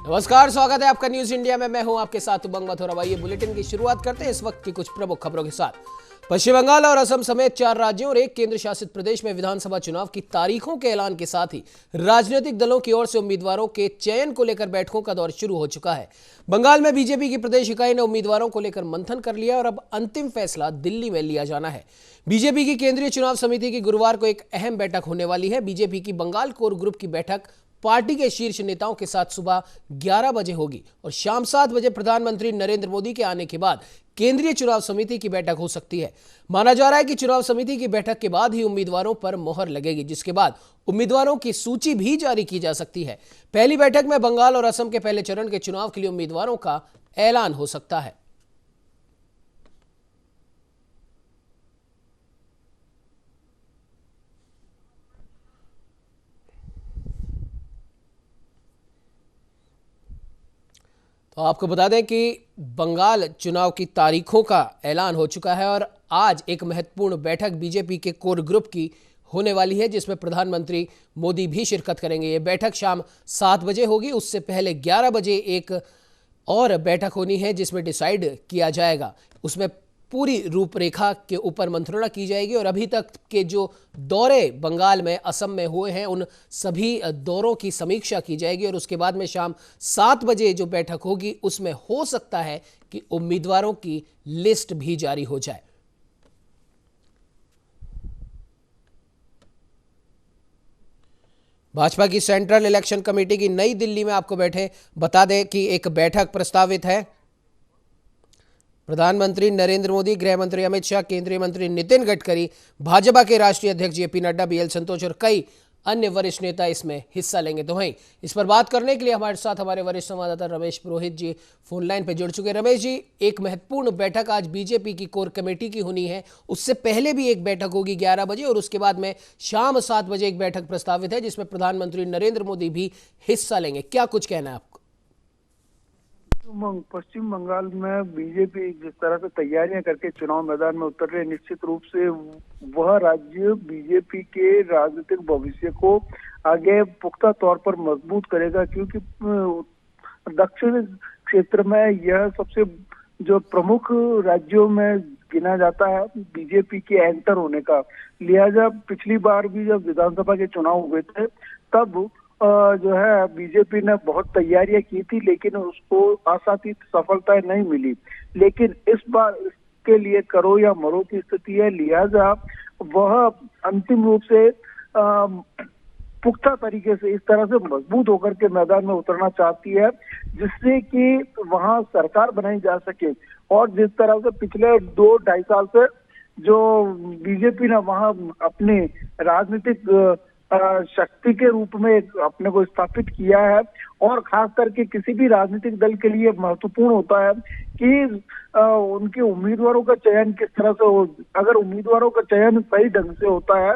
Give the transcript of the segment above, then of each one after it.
नमस्कार, स्वागत है आपका न्यूज इंडिया में। मैं हूं आपके साथ उमंग मथुरा। ये बुलेटिन की शुरुआत करते हैं इस वक्त की कुछ प्रमुख खबरों के साथ। पश्चिम बंगाल और असम समेत 4 राज्यों और एक केंद्र शासित प्रदेश में विधानसभा चुनाव की तारीखों के ऐलान के साथ ही राजनीतिक दलों की ओर से उम्मीदवारों के चयन को लेकर बैठकों का दौर शुरू हो चुका है। बंगाल में बीजेपी की प्रदेश इकाई ने उम्मीदवारों को लेकर मंथन कर लिया और अब अंतिम फैसला दिल्ली में लिया जाना है। बीजेपी की केंद्रीय चुनाव समिति की गुरुवार को एक अहम बैठक होने वाली है। बीजेपी की बंगाल कोर ग्रुप की बैठक पार्टी के शीर्ष नेताओं के साथ सुबह 11 बजे होगी और शाम 7 बजे प्रधानमंत्री नरेंद्र मोदी के आने के बाद केंद्रीय चुनाव समिति की बैठक हो सकती है। माना जा रहा है कि चुनाव समिति की बैठक के बाद ही उम्मीदवारों पर मोहर लगेगी, जिसके बाद उम्मीदवारों की सूची भी जारी की जा सकती है। पहली बैठक में बंगाल और असम के पहले चरण के चुनाव के लिए उम्मीदवारों का ऐलान हो सकता है। तो आपको बता दें कि बंगाल चुनाव की तारीखों का ऐलान हो चुका है और आज एक महत्वपूर्ण बैठक बीजेपी के कोर ग्रुप की होने वाली है, जिसमें प्रधानमंत्री मोदी भी शिरकत करेंगे। ये बैठक शाम 7 बजे होगी। उससे पहले 11 बजे एक और बैठक होनी है जिसमें डिसाइड किया जाएगा। उसमें पूरी रूपरेखा के ऊपर मंत्रणा की जाएगी और अभी तक के जो दौरे बंगाल में, असम में हुए हैं, उन सभी दौरों की समीक्षा की जाएगी और उसके बाद में शाम 7 बजे जो बैठक होगी उसमें हो सकता है कि उम्मीदवारों की लिस्ट भी जारी हो जाए। भाजपा की सेंट्रल इलेक्शन कमेटी की नई दिल्ली में आपको बैठे बता दें कि एक बैठक प्रस्तावित है। प्रधानमंत्री नरेंद्र मोदी, गृह मंत्री अमित शाह, केंद्रीय मंत्री नितिन गडकरी, भाजपा के राष्ट्रीय अध्यक्ष जेपी नड्डा, बीएल संतोष और कई अन्य वरिष्ठ नेता इसमें हिस्सा लेंगे। तो वहीं इस पर बात करने के लिए हमारे साथ हमारे वरिष्ठ संवाददाता रमेश पुरोहित जी फोन लाइन पर जुड़ चुके हैं। रमेश जी, एक महत्वपूर्ण बैठक आज बीजेपी की कोर कमेटी की होनी है। उससे पहले भी एक बैठक होगी 11 बजे और उसके बाद में शाम 7 बजे एक बैठक प्रस्तावित है जिसमें प्रधानमंत्री नरेंद्र मोदी भी हिस्सा लेंगे। क्या कुछ कहना है आपको? पश्चिम बंगाल में बीजेपी जिस तरह से तैयारियां करके चुनाव मैदान में उतर रही है, निश्चित रूप से वह राज्य बीजेपी के राजनीतिक भविष्य को आगे पुख्ता तौर पर मजबूत करेगा, क्योंकि दक्षिण क्षेत्र में यह सबसे जो प्रमुख राज्यों में गिना जाता है बीजेपी के एंकर होने का। लिहाजा पिछली बार भी जब विधानसभा के चुनाव हुए थे तब जो है बीजेपी ने बहुत तैयारियां की थी, लेकिन उसको आशातीत सफलता नहीं मिली। लेकिन इस बार इसके लिए करो या मरो की स्थिति है। लिहाजा वह अंतिम रूप से पुख्ता तरीके से इस तरह से मजबूत होकर के मैदान में उतरना चाहती है जिससे कि वहां सरकार बनाई जा सके। और जिस तरह से पिछले 2-2.5 साल से जो बीजेपी ने वहां अपने राजनीतिक शक्ति के रूप में अपने को स्थापित किया है, और खास करके किसी भी राजनीतिक दल के लिए महत्वपूर्ण होता है कि उनके उम्मीदवारों का चयन किस तरह से हो। अगर उम्मीदवारों का चयन सही ढंग से होता है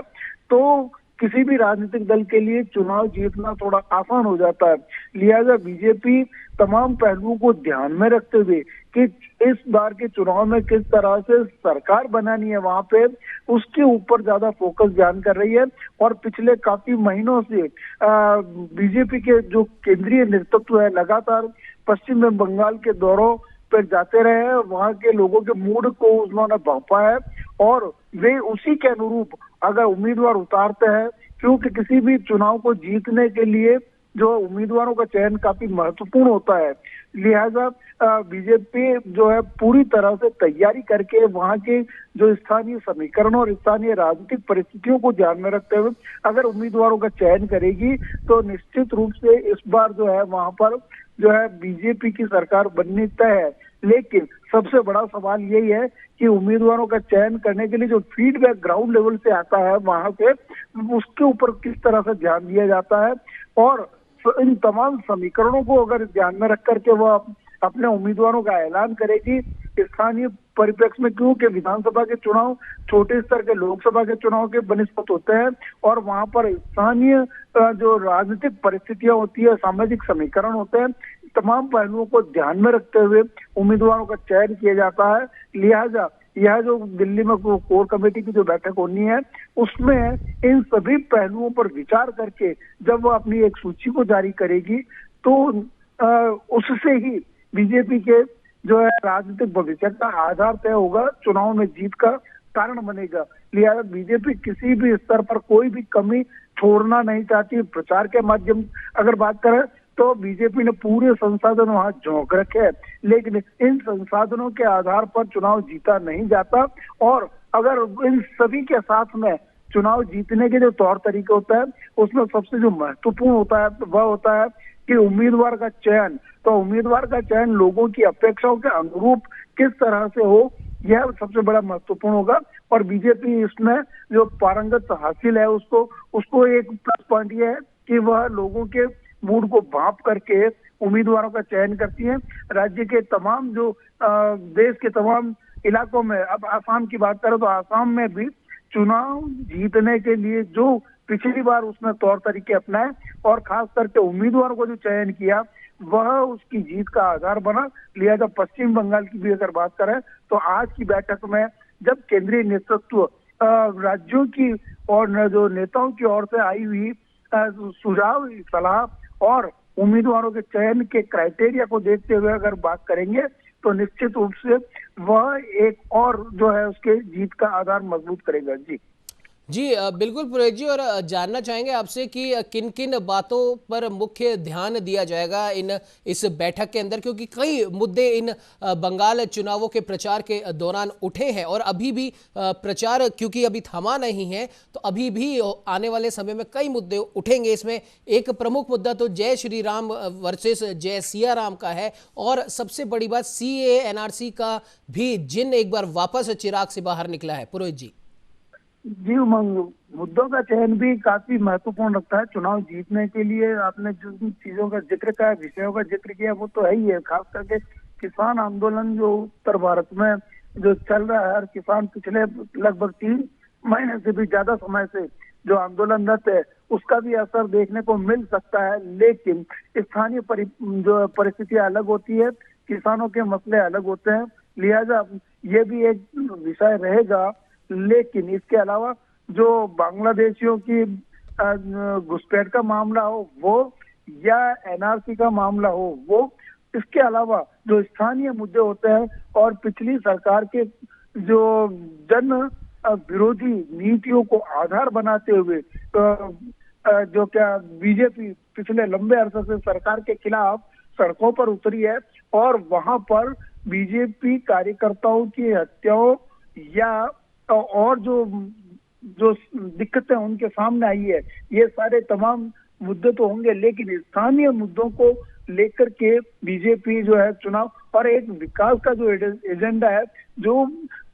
तो किसी भी राजनीतिक दल के लिए चुनाव जीतना थोड़ा आसान हो जाता है। लिहाजा बीजेपी तमाम पहलुओं को ध्यान में रखते हुए कि इस बार के चुनाव में किस तरह से सरकार बनानी है वहां पे, उसके ऊपर ज्यादा फोकस ध्यान कर रही है। और पिछले काफी महीनों से बीजेपी के जो केंद्रीय नेतृत्व है लगातार पश्चिम बंगाल के दौरों पर जाते रहे हैं, वहां के लोगों के मूड को उन्होंने भांपा है और वे उसी के अनुरूप अगर उम्मीदवार उतारते हैं, क्योंकि किसी भी चुनाव को जीतने के लिए जो उम्मीदवारों का चयन काफी महत्वपूर्ण होता है। लिहाजा बीजेपी जो है पूरी तरह से तैयारी करके वहां के जो स्थानीय समीकरणों और स्थानीय राजनीतिक परिस्थितियों को ध्यान में रखते हुए अगर उम्मीदवारों का चयन करेगी तो निश्चित रूप से इस बार जो है वहां पर जो है बीजेपी की सरकार बननी तय है। लेकिन सबसे बड़ा सवाल यही है कि उम्मीदवारों का चयन करने के लिए जो फीडबैक ग्राउंड लेवल से आता है वहां से, उसके ऊपर किस तरह से ध्यान दिया जाता है। और इन तमाम समीकरणों को अगर ध्यान में रख करके वह अपने उम्मीदवारों का ऐलान करेगी स्थानीय परिप्रेक्ष्य में, क्योंकि विधानसभा के चुनाव छोटे स्तर के लोकसभा के चुनाव के बनिस्पत होते हैं और वहां पर स्थानीय जो राजनीतिक परिस्थितियां होती है, सामाजिक समीकरण होते हैं, तमाम पहलुओं को ध्यान में रखते हुए उम्मीदवारों का चयन किया जाता है। लिहाजा यह जो दिल्ली में कोर कमेटी की जो बैठक होनी है उसमें इन सभी पहलुओं पर विचार करके जब वो अपनी एक सूची को जारी करेगी तो उससे ही बीजेपी के जो है राजनीतिक भविष्य का आधार तय होगा, चुनाव में जीत का कारण बनेगा। लिहाजा बीजेपी किसी भी स्तर पर कोई भी कमी छोड़ना नहीं चाहती। प्रचार के माध्यम अगर बात करें तो बीजेपी ने पूरे संसाधन वहां झोंक रखे हैं, लेकिन इन संसाधनों के आधार पर चुनाव जीता नहीं जाता। और अगर इन सभी के साथ में चुनाव जीतने के जो तौर तरीके होता है, उसमें सबसे जो महत्वपूर्ण होता है वह होता है कि उम्मीदवार का चयन। तो उम्मीदवार का चयन लोगों की अपेक्षाओं के अनुरूप किस तरह से हो, यह सबसे बड़ा महत्वपूर्ण होगा। और बीजेपी इसमें जो पारंगत हासिल है उसको एक प्लस पॉइंट यह है कि वह लोगों के मूड को भांप करके उम्मीदवारों का चयन करती है। राज्य के तमाम जो देश के तमाम इलाकों में, अब आसाम की बात करें तो आसाम में भी चुनाव जीतने के लिए जो पिछली बार उसने तौर तरीके अपनाए और खास करके उम्मीदवारों को जो चयन किया वह उसकी जीत का आधार बना। लिहाजा पश्चिम बंगाल की भी अगर बात करें तो आज की बैठक में जब केंद्रीय नेतृत्व राज्यों की और जो नेताओं की ओर से आई हुई सुझाव, सलाह और उम्मीदवारों के चयन के क्राइटेरिया को देखते हुए अगर बात करेंगे तो निश्चित रूप से वह एक और जो है उसके जीत का आधार मजबूत करेगा। जी बिल्कुल पुरोहित जी, और जानना चाहेंगे आपसे कि किन किन बातों पर मुख्य ध्यान दिया जाएगा इस बैठक के अंदर, क्योंकि कई मुद्दे इन बंगाल चुनावों के प्रचार के दौरान उठे हैं और अभी भी प्रचार क्योंकि अभी थमा नहीं है तो अभी भी आने वाले समय में कई मुद्दे उठेंगे। इसमें एक प्रमुख मुद्दा तो जय श्री राम वर्सेस जय सिया राम का है, और सबसे बड़ी बात CAA NRC का भी जिन एक बार वापस चिराग से बाहर निकला है। पुरोहित जी उमंग, मुद्दों का चयन भी काफी महत्वपूर्ण रखता है चुनाव जीतने के लिए। आपने जिन चीजों का जिक्र किया, विषयों का जिक्र किया, वो तो है ही है। खास करके किसान आंदोलन जो उत्तर भारत में जो चल रहा है, और किसान पिछले लगभग 3 महीने से भी ज्यादा समय से जो आंदोलनरत है, उसका भी असर देखने को मिल सकता है। लेकिन स्थानीय जो परिस्थितियां अलग होती है, किसानों के मसले अलग होते हैं, लिहाजा ये भी एक विषय रहेगा। लेकिन इसके अलावा जो बांग्लादेशियों की घुसपैठ का मामला हो वो, या NRC का मामला हो वो, इसके अलावा जो स्थानीय मुद्दे होते हैं और पिछली सरकार के जो जन विरोधी नीतियों को आधार बनाते हुए जो क्या बीजेपी पिछले लंबे अरसे से सरकार के खिलाफ सड़कों पर उतरी है और वहां पर बीजेपी कार्यकर्ताओं की हत्याओं या और जो दिक्कतें उनके सामने आई है, ये सारे तमाम मुद्दे तो होंगे। लेकिन स्थानीय मुद्दों को लेकर के बीजेपी जो है चुनाव और एक विकास का जो एजेंडा है, जो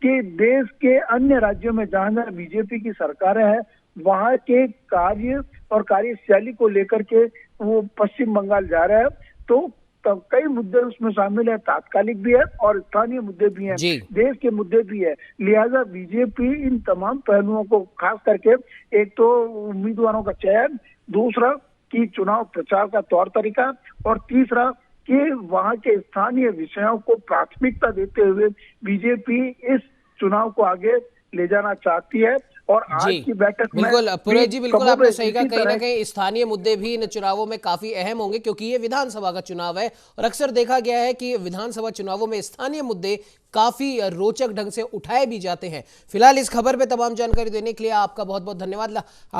कि देश के अन्य राज्यों में जहां जहां बीजेपी की सरकारें हैं वहां के कार्य और कार्यशैली को लेकर के वो पश्चिम बंगाल जा रहा है। तो कई मुद्दे उसमें शामिल है, तात्कालिक भी है और स्थानीय मुद्दे भी हैं, देश के मुद्दे भी है। लिहाजा बीजेपी इन तमाम पहलुओं को, खास करके एक तो उम्मीदवारों का चयन, दूसरा कि चुनाव प्रचार का तौर तरीका, और तीसरा कि वहां के स्थानीय विषयों को प्राथमिकता देते हुए बीजेपी इस चुनाव को आगे ले जाना चाहती है। और आज की बैठक में बिल्कुल पुरोहित जी, बिल्कुल आपने सही कहा, कहीं ना कहीं स्थानीय मुद्दे भी इन चुनावों में काफी अहम होंगे, क्योंकि ये विधानसभा का चुनाव है और अक्सर देखा गया है कि विधानसभा चुनावों में स्थानीय मुद्दे काफी रोचक ढंग से उठाए भी जाते हैं। फिलहाल इस खबर पे तमाम जानकारी देने के लिए आपका बहुत बहुत धन्यवाद।